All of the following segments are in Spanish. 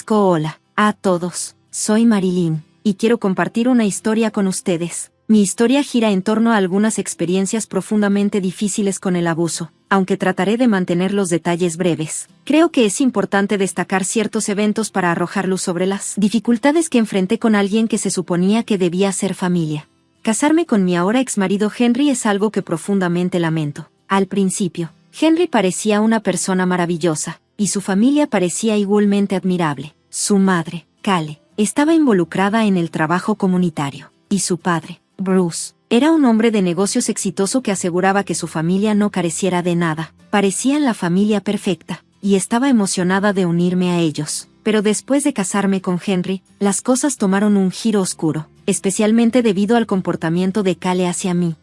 Hola a todos, soy Marilyn, y quiero compartir una historia con ustedes. Mi historia gira en torno a algunas experiencias profundamente difíciles con el abuso, aunque trataré de mantener los detalles breves. Creo que es importante destacar ciertos eventos para arrojar luz sobre las dificultades que enfrenté con alguien que se suponía que debía ser familia. Casarme con mi ahora exmarido Henry es algo que profundamente lamento. Al principio, Henry parecía una persona maravillosa, y su familia parecía igualmente admirable. Su madre, Kale, estaba involucrada en el trabajo comunitario, y su padre, Bruce, era un hombre de negocios exitoso que aseguraba que su familia no careciera de nada. Parecían la familia perfecta, y estaba emocionada de unirme a ellos. Pero después de casarme con Henry, las cosas tomaron un giro oscuro, especialmente debido al comportamiento de Kale hacia mí.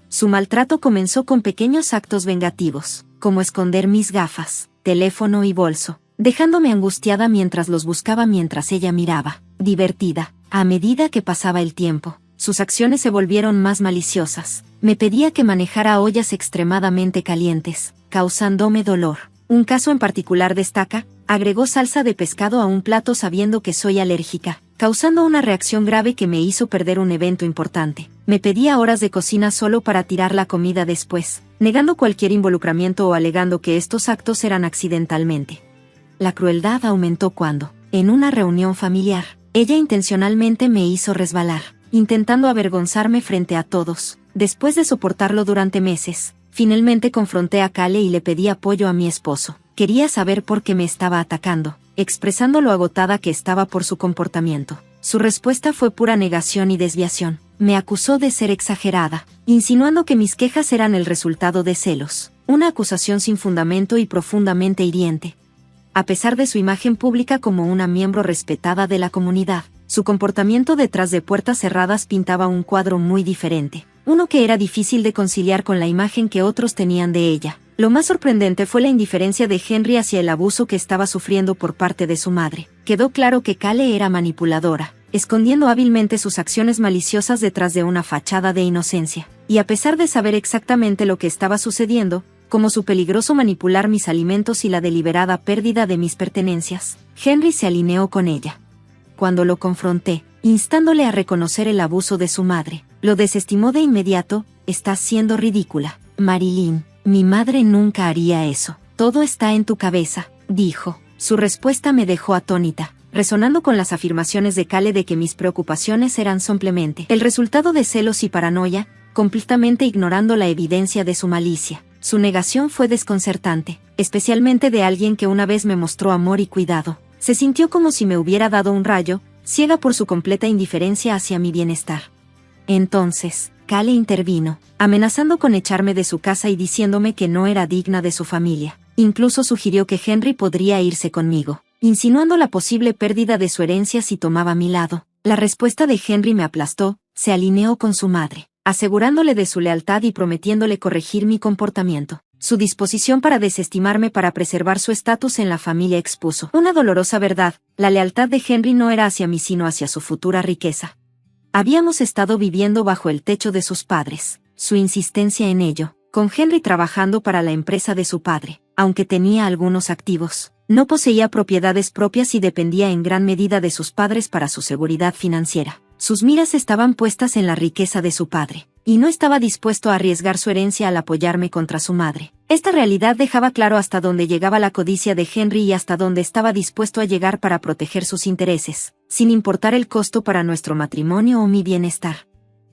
Su maltrato comenzó con pequeños actos vengativos, como esconder mis gafas, teléfono y bolso, dejándome angustiada mientras los buscaba mientras ella miraba, divertida. A medida que pasaba el tiempo, sus acciones se volvieron más maliciosas. Me pedía que manejara ollas extremadamente calientes, causándome dolor. Un caso en particular destaca: agregó salsa de pescado a un plato sabiendo que soy alérgica, causando una reacción grave que me hizo perder un evento importante. Me pedía horas de cocina solo para tirar la comida después, negando cualquier involucramiento o alegando que estos actos eran accidentalmente. La crueldad aumentó cuando, en una reunión familiar, ella intencionalmente me hizo resbalar, intentando avergonzarme frente a todos. Después de soportarlo durante meses, finalmente confronté a Kale y le pedí apoyo a mi esposo. Quería saber por qué me estaba atacando, expresando lo agotada que estaba por su comportamiento. Su respuesta fue pura negación y desviación. Me acusó de ser exagerada, insinuando que mis quejas eran el resultado de celos, una acusación sin fundamento y profundamente hiriente. A pesar de su imagen pública como una miembro respetada de la comunidad, su comportamiento detrás de puertas cerradas pintaba un cuadro muy diferente, uno que era difícil de conciliar con la imagen que otros tenían de ella. Lo más sorprendente fue la indiferencia de Henry hacia el abuso que estaba sufriendo por parte de su madre. Quedó claro que Kale era manipuladora, escondiendo hábilmente sus acciones maliciosas detrás de una fachada de inocencia. Y a pesar de saber exactamente lo que estaba sucediendo, como su peligroso manipular mis alimentos y la deliberada pérdida de mis pertenencias, Henry se alineó con ella. Cuando lo confronté, instándole a reconocer el abuso de su madre, lo desestimó de inmediato. «Estás siendo ridícula, Marilyn. Mi madre nunca haría eso. Todo está en tu cabeza», dijo. Su respuesta me dejó atónita, resonando con las afirmaciones de Kale de que mis preocupaciones eran simplemente el resultado de celos y paranoia, completamente ignorando la evidencia de su malicia. Su negación fue desconcertante, especialmente de alguien que una vez me mostró amor y cuidado. Se sintió como si me hubiera dado un rayo, ciega por su completa indiferencia hacia mi bienestar. Entonces, Kale intervino, amenazando con echarme de su casa y diciéndome que no era digna de su familia. Incluso sugirió que Henry podría irse conmigo, insinuando la posible pérdida de su herencia si tomaba mi lado. La respuesta de Henry me aplastó. Se alineó con su madre, asegurándole de su lealtad y prometiéndole corregir mi comportamiento. Su disposición para desestimarme para preservar su estatus en la familia expuso una dolorosa verdad: la lealtad de Henry no era hacia mí sino hacia su futura riqueza. Habíamos estado viviendo bajo el techo de sus padres. Su insistencia en ello, con Henry trabajando para la empresa de su padre, aunque tenía algunos activos, no poseía propiedades propias y dependía en gran medida de sus padres para su seguridad financiera. Sus miras estaban puestas en la riqueza de su padre, y no estaba dispuesto a arriesgar su herencia al apoyarme contra su madre. Esta realidad dejaba claro hasta dónde llegaba la codicia de Henry y hasta dónde estaba dispuesto a llegar para proteger sus intereses, sin importar el costo para nuestro matrimonio o mi bienestar.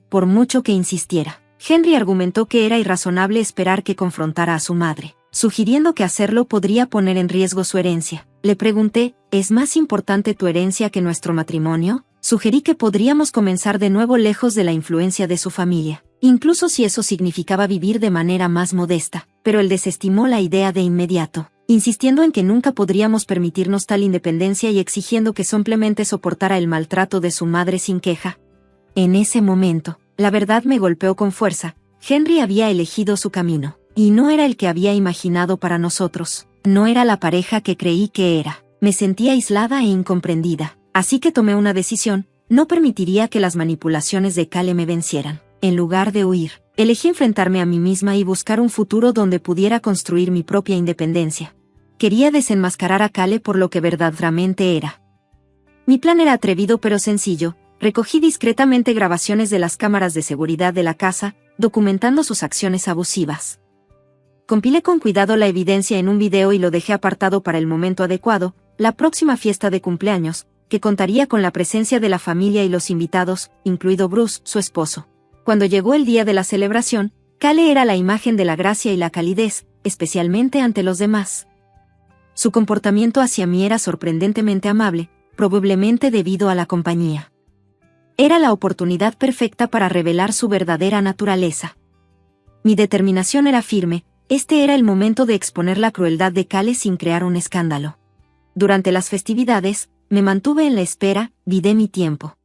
Por mucho que insistiera, Henry argumentó que era irrazonable esperar que confrontara a su madre, sugiriendo que hacerlo podría poner en riesgo su herencia. Le pregunté: ¿es más importante tu herencia que nuestro matrimonio? Sugerí que podríamos comenzar de nuevo lejos de la influencia de su familia, incluso si eso significaba vivir de manera más modesta, pero él desestimó la idea de inmediato, insistiendo en que nunca podríamos permitirnos tal independencia y exigiendo que simplemente soportara el maltrato de su madre sin queja. En ese momento, la verdad me golpeó con fuerza. Henry había elegido su camino, y no era el que había imaginado para nosotros. No era la pareja que creí que era. Me sentía aislada e incomprendida. Así que tomé una decisión: no permitiría que las manipulaciones de Kale me vencieran. En lugar de huir, elegí enfrentarme a mí misma y buscar un futuro donde pudiera construir mi propia independencia. quería desenmascarar a Cale por lo que verdaderamente era. Mi plan era atrevido pero sencillo. Recogí discretamente grabaciones de las cámaras de seguridad de la casa, documentando sus acciones abusivas. Compilé con cuidado la evidencia en un video y lo dejé apartado para el momento adecuado, la próxima fiesta de cumpleaños, que contaría con la presencia de la familia y los invitados, incluido Bruce, su esposo. Cuando llegó el día de la celebración, Cale era la imagen de la gracia y la calidez, especialmente ante los demás. Su comportamiento hacia mí era sorprendentemente amable, probablemente debido a la compañía. Era la oportunidad perfecta para revelar su verdadera naturaleza. Mi determinación era firme, este era el momento de exponer la crueldad de Cale sin crear un escándalo. Durante las festividades, me mantuve en la espera, bidé mi tiempo.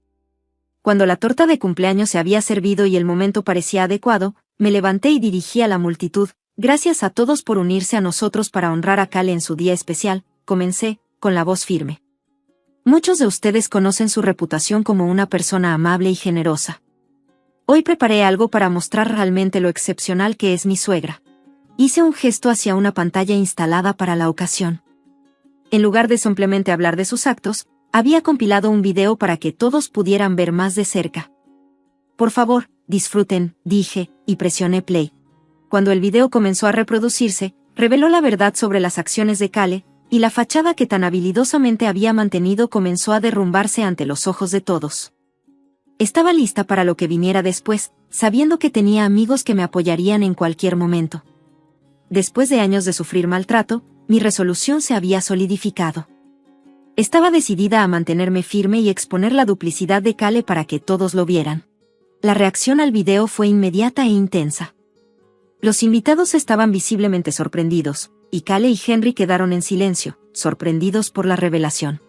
Cuando la torta de cumpleaños se había servido y el momento parecía adecuado, me levanté y dirigí a la multitud. Gracias a todos por unirse a nosotros para honrar a Cale en su día especial, comencé, con la voz firme. Muchos de ustedes conocen su reputación como una persona amable y generosa. Hoy preparé algo para mostrar realmente lo excepcional que es mi suegra. Hice un gesto hacia una pantalla instalada para la ocasión. En lugar de simplemente hablar de sus actos, había compilado un video para que todos pudieran ver más de cerca. Por favor, disfruten, dije, y presioné play. Cuando el video comenzó a reproducirse, reveló la verdad sobre las acciones de Cale, y la fachada que tan habilidosamente había mantenido comenzó a derrumbarse ante los ojos de todos. Estaba lista para lo que viniera después, sabiendo que tenía amigos que me apoyarían en cualquier momento. Después de años de sufrir maltrato, mi resolución se había solidificado. Estaba decidida a mantenerme firme y exponer la duplicidad de Cale para que todos lo vieran. La reacción al video fue inmediata e intensa. Los invitados estaban visiblemente sorprendidos, y Cale y Henry quedaron en silencio, sorprendidos por la revelación.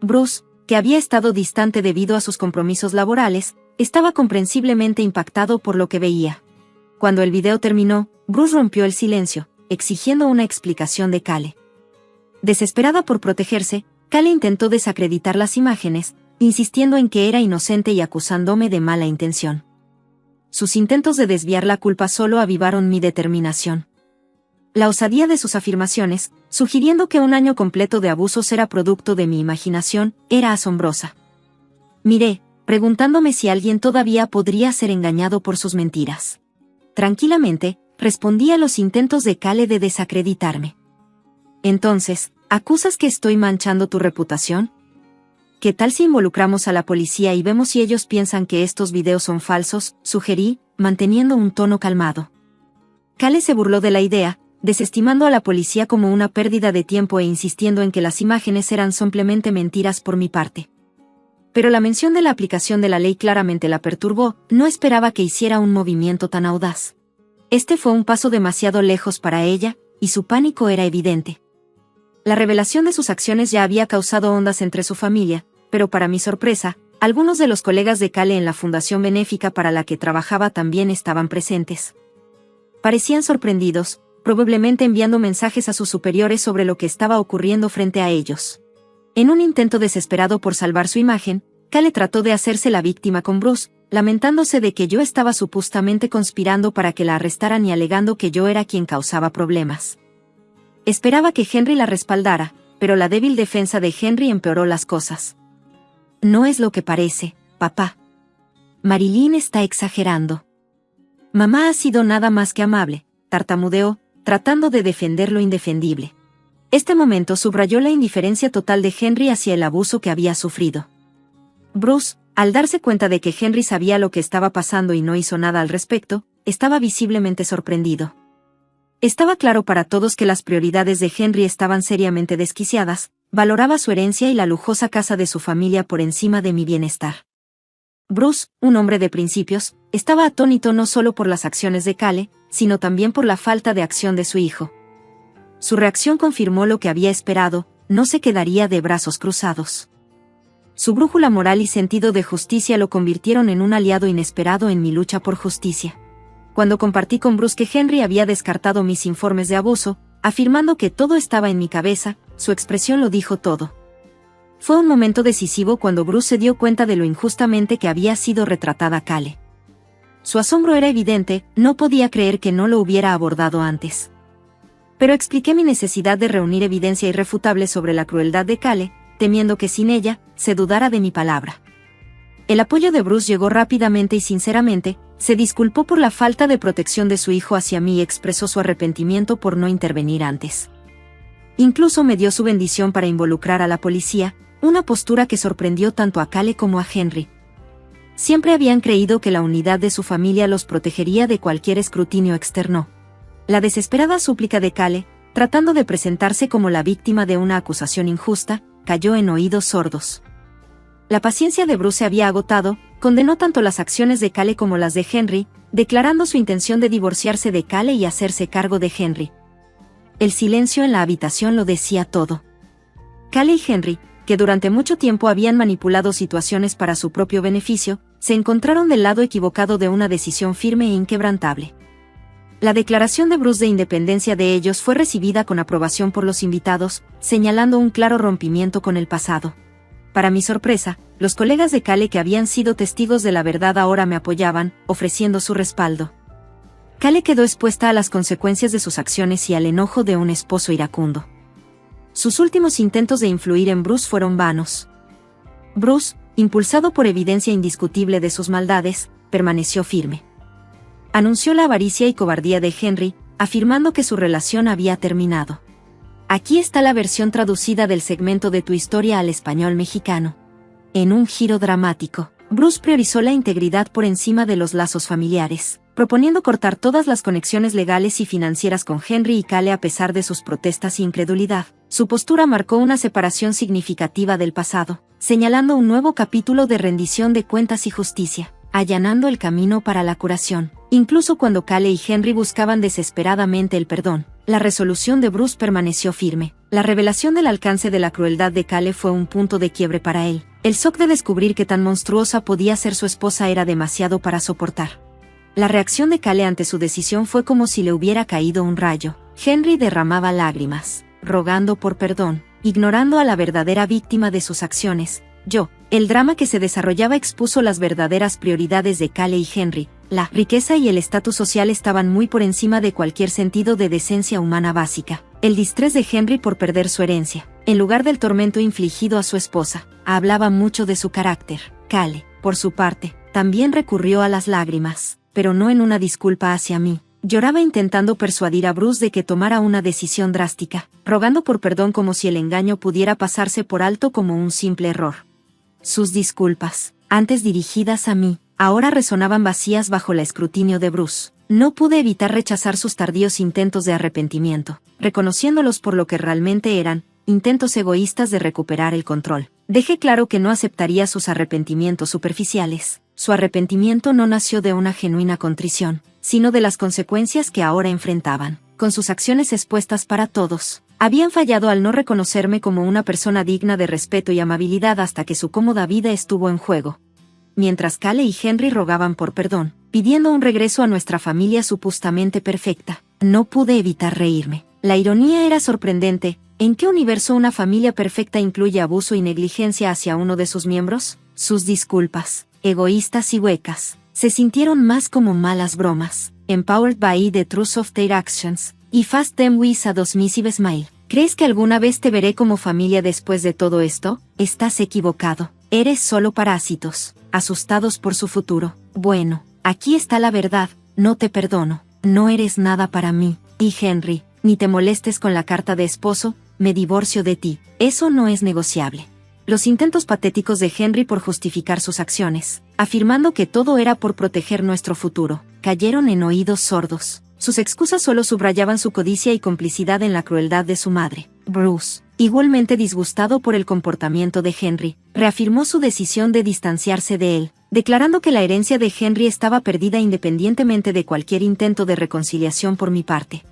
Bruce, que había estado distante debido a sus compromisos laborales, estaba comprensiblemente impactado por lo que veía. Cuando el video terminó, Bruce rompió el silencio, exigiendo una explicación de Cale. Desesperada por protegerse, Cale intentó desacreditar las imágenes, insistiendo en que era inocente y acusándome de mala intención. Sus intentos de desviar la culpa solo avivaron mi determinación. La osadía de sus afirmaciones, sugiriendo que un año completo de abusos era producto de mi imaginación, era asombrosa. Miré, preguntándome si alguien todavía podría ser engañado por sus mentiras. Tranquilamente, respondí a los intentos de Cale de desacreditarme. Entonces, ¿acusas que estoy manchando tu reputación? ¿Qué tal si involucramos a la policía y vemos si ellos piensan que estos videos son falsos?, sugerí, manteniendo un tono calmado. Cale se burló de la idea, desestimando a la policía como una pérdida de tiempo e insistiendo en que las imágenes eran simplemente mentiras por mi parte. Pero la mención de la aplicación de la ley claramente la perturbó, no esperaba que hiciera un movimiento tan audaz. Este fue un paso demasiado lejos para ella, y su pánico era evidente. La revelación de sus acciones ya había causado ondas entre su familia, pero para mi sorpresa, algunos de los colegas de Cale en la fundación benéfica para la que trabajaba también estaban presentes. Parecían sorprendidos, probablemente enviando mensajes a sus superiores sobre lo que estaba ocurriendo frente a ellos. En un intento desesperado por salvar su imagen, Cale trató de hacerse la víctima con Bruce, lamentándose de que yo estaba supuestamente conspirando para que la arrestaran y alegando que yo era quien causaba problemas. Esperaba que Henry la respaldara, pero la débil defensa de Henry empeoró las cosas. No es lo que parece, papá. Marilyn está exagerando. Mamá ha sido nada más que amable, tartamudeó, tratando de defender lo indefendible. Este momento subrayó la indiferencia total de Henry hacia el abuso que había sufrido. Bruce, al darse cuenta de que Henry sabía lo que estaba pasando y no hizo nada al respecto, estaba visiblemente sorprendido. Estaba claro para todos que las prioridades de Henry estaban seriamente desquiciadas, valoraba su herencia y la lujosa casa de su familia por encima de mi bienestar. Bruce, un hombre de principios, estaba atónito no solo por las acciones de Cale, sino también por la falta de acción de su hijo. Su reacción confirmó lo que había esperado, no se quedaría de brazos cruzados. Su brújula moral y sentido de justicia lo convirtieron en un aliado inesperado en mi lucha por justicia. Cuando compartí con Bruce que Henry había descartado mis informes de abuso, afirmando que todo estaba en mi cabeza, su expresión lo dijo todo. Fue un momento decisivo cuando Bruce se dio cuenta de lo injustamente que había sido retratada Cale. Su asombro era evidente, no podía creer que no lo hubiera abordado antes. pero expliqué mi necesidad de reunir evidencia irrefutable sobre la crueldad de Cale, temiendo que sin ella, se dudara de mi palabra. El apoyo de Bruce llegó rápidamente y sinceramente, se disculpó por la falta de protección de su hijo hacia mí y expresó su arrepentimiento por no intervenir antes. Incluso me dio su bendición para involucrar a la policía, una postura que sorprendió tanto a Cale como a Henry. Siempre habían creído que la unidad de su familia los protegería de cualquier escrutinio externo. La desesperada súplica de Cale, tratando de presentarse como la víctima de una acusación injusta, cayó en oídos sordos. La paciencia de Bruce se había agotado, condenó tanto las acciones de Cale como las de Henry, declarando su intención de divorciarse de Cale y hacerse cargo de Henry. El silencio en la habitación lo decía todo. Cale y Henry, que durante mucho tiempo habían manipulado situaciones para su propio beneficio, se encontraron del lado equivocado de una decisión firme e inquebrantable. La declaración de Bruce de independencia de ellos fue recibida con aprobación por los invitados, señalando un claro rompimiento con el pasado. Para mi sorpresa, los colegas de Cale que habían sido testigos de la verdad ahora me apoyaban, ofreciendo su respaldo. Cale quedó expuesta a las consecuencias de sus acciones y al enojo de un esposo iracundo. Sus últimos intentos de influir en Bruce fueron vanos. Bruce, impulsado por evidencia indiscutible de sus maldades, permaneció firme. Anunció la avaricia y cobardía de Henry, afirmando que su relación había terminado. Aquí está la versión traducida del segmento de Tu historia al español mexicano. En un giro dramático, Bruce priorizó la integridad por encima de los lazos familiares, proponiendo cortar todas las conexiones legales y financieras con Henry y Cale a pesar de sus protestas e incredulidad. Su postura marcó una separación significativa del pasado, señalando un nuevo capítulo de rendición de cuentas y justicia, allanando el camino para la curación. Incluso cuando Cale y Henry buscaban desesperadamente el perdón, la resolución de Bruce permaneció firme. La revelación del alcance de la crueldad de Cale fue un punto de quiebre para él. El shock de descubrir que tan monstruosa podía ser su esposa era demasiado para soportar. La reacción de Cale ante su decisión fue como si le hubiera caído un rayo. Henry derramaba lágrimas, rogando por perdón, ignorando a la verdadera víctima de sus acciones. El drama que se desarrollaba expuso las verdaderas prioridades de Cale y Henry. La riqueza y el estatus social estaban muy por encima de cualquier sentido de decencia humana básica. El distrés de Henry por perder su herencia, en lugar del tormento infligido a su esposa, hablaba mucho de su carácter. Cale, por su parte, también recurrió a las lágrimas, pero no en una disculpa hacia mí. Lloraba intentando persuadir a Bruce de que tomara una decisión drástica, rogando por perdón como si el engaño pudiera pasarse por alto como un simple error. Sus disculpas, antes dirigidas a mí, ahora resonaban vacías bajo el escrutinio de Bruce. No pude evitar rechazar sus tardíos intentos de arrepentimiento, reconociéndolos por lo que realmente eran, intentos egoístas de recuperar el control. Dejé claro que no aceptaría sus arrepentimientos superficiales. Su arrepentimiento no nació de una genuina contrición, sino de las consecuencias que ahora enfrentaban. Con sus acciones expuestas para todos, habían fallado al no reconocerme como una persona digna de respeto y amabilidad hasta que su cómoda vida estuvo en juego. Mientras Cale y Henry rogaban por perdón, pidiendo un regreso a nuestra familia supostamente perfecta, no pude evitar reírme. La ironía era sorprendente. ¿En qué universo una familia perfecta incluye abuso y negligencia hacia uno de sus miembros? Sus disculpas, egoístas y huecas, se sintieron más como malas bromas. Empowered by the truth of their actions, y fast them with a dismissive smile. ¿Crees que alguna vez te veré como familia después de todo esto? Estás equivocado. Eres solo parásitos, asustados por su futuro. Bueno, aquí está la verdad, no te perdono. No eres nada para mí. Y Henry, ni te molestes con la carta de esposo, me divorcio de ti. Eso no es negociable. Los intentos patéticos de Henry por justificar sus acciones, afirmando que todo era por proteger nuestro futuro, cayeron en oídos sordos. Sus excusas solo subrayaban su codicia y complicidad en la crueldad de su madre. Bruce, igualmente disgustado por el comportamiento de Henry, reafirmó su decisión de distanciarse de él, declarando que la herencia de Henry estaba perdida independientemente de cualquier intento de reconciliación por mi parte.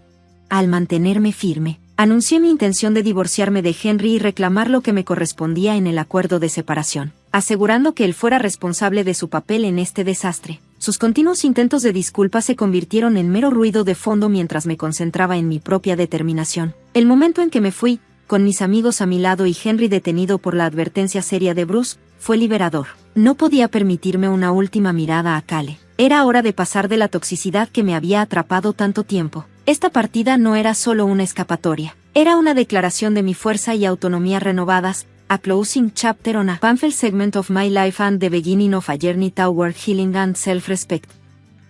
Al mantenerme firme, anuncié mi intención de divorciarme de Henry y reclamar lo que me correspondía en el acuerdo de separación, asegurando que él fuera responsable de su papel en este desastre. Sus continuos intentos de disculpa se convirtieron en mero ruido de fondo mientras me concentraba en mi propia determinación. El momento en que me fui, con mis amigos a mi lado y Henry detenido por la advertencia seria de Bruce, fue liberador. No podía permitirme una última mirada a Cale. Era hora de pasar de la toxicidad que me había atrapado tanto tiempo. Esta partida no era solo una escapatoria, era una declaración de mi fuerza y autonomía renovadas, a closing chapter on a painful segment of my life and the beginning of a journey toward healing and self-respect.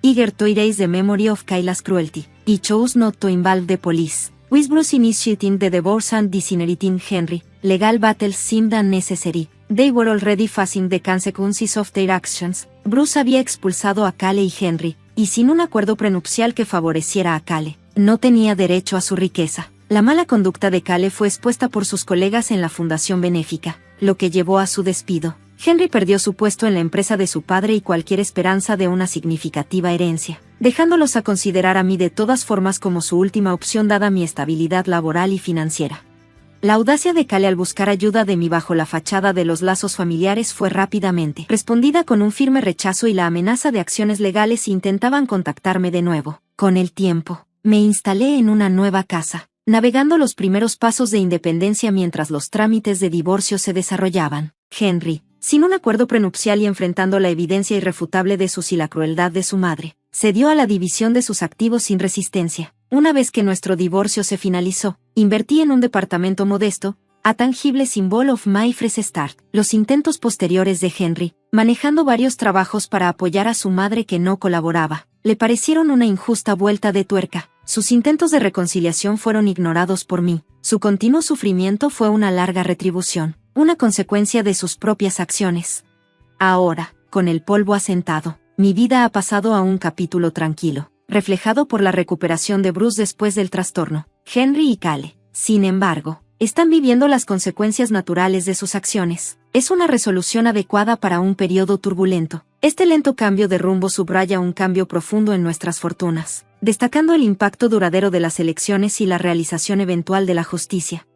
Eager to erase the memory of Kayla's cruelty, I chose not to involve the police. With Bruce initiating the divorce and disinheriting Henry, legal battles seemed unnecessary. They were already facing the consequences of their actions. Bruce había expulsado a Cale y Henry, y sin un acuerdo prenupcial que favoreciera a Cale, no tenía derecho a su riqueza. La mala conducta de Cale fue expuesta por sus colegas en la fundación benéfica, lo que llevó a su despido. Henry perdió su puesto en la empresa de su padre y cualquier esperanza de una significativa herencia, dejándolos a considerar a mí de todas formas como su última opción dada mi estabilidad laboral y financiera. La audacia de Cale al buscar ayuda de mí bajo la fachada de los lazos familiares fue rápidamente respondida con un firme rechazo y la amenaza de acciones legales si intentaban contactarme de nuevo. Con el tiempo, me instalé en una nueva casa, navegando los primeros pasos de independencia mientras los trámites de divorcio se desarrollaban. Henry, sin un acuerdo prenupcial y enfrentando la evidencia irrefutable de sus y la crueldad de su madre, cedió a la división de sus activos sin resistencia. Una vez que nuestro divorcio se finalizó, invertí en un departamento modesto, a tangible symbol of my fresh start. Los intentos posteriores de Henry, manejando varios trabajos para apoyar a su madre que no colaboraba, le parecieron una injusta vuelta de tuerca. Sus intentos de reconciliación fueron ignorados por mí. Su continuo sufrimiento fue una larga retribución, una consecuencia de sus propias acciones. Ahora, con el polvo asentado, mi vida ha pasado a un capítulo tranquilo, reflejado por la recuperación de Bruce después del trastorno. Henry y Cale, sin embargo, están viviendo las consecuencias naturales de sus acciones. Es una resolución adecuada para un periodo turbulento. Este lento cambio de rumbo subraya un cambio profundo en nuestras fortunas, destacando el impacto duradero de las elecciones y la realización eventual de la justicia.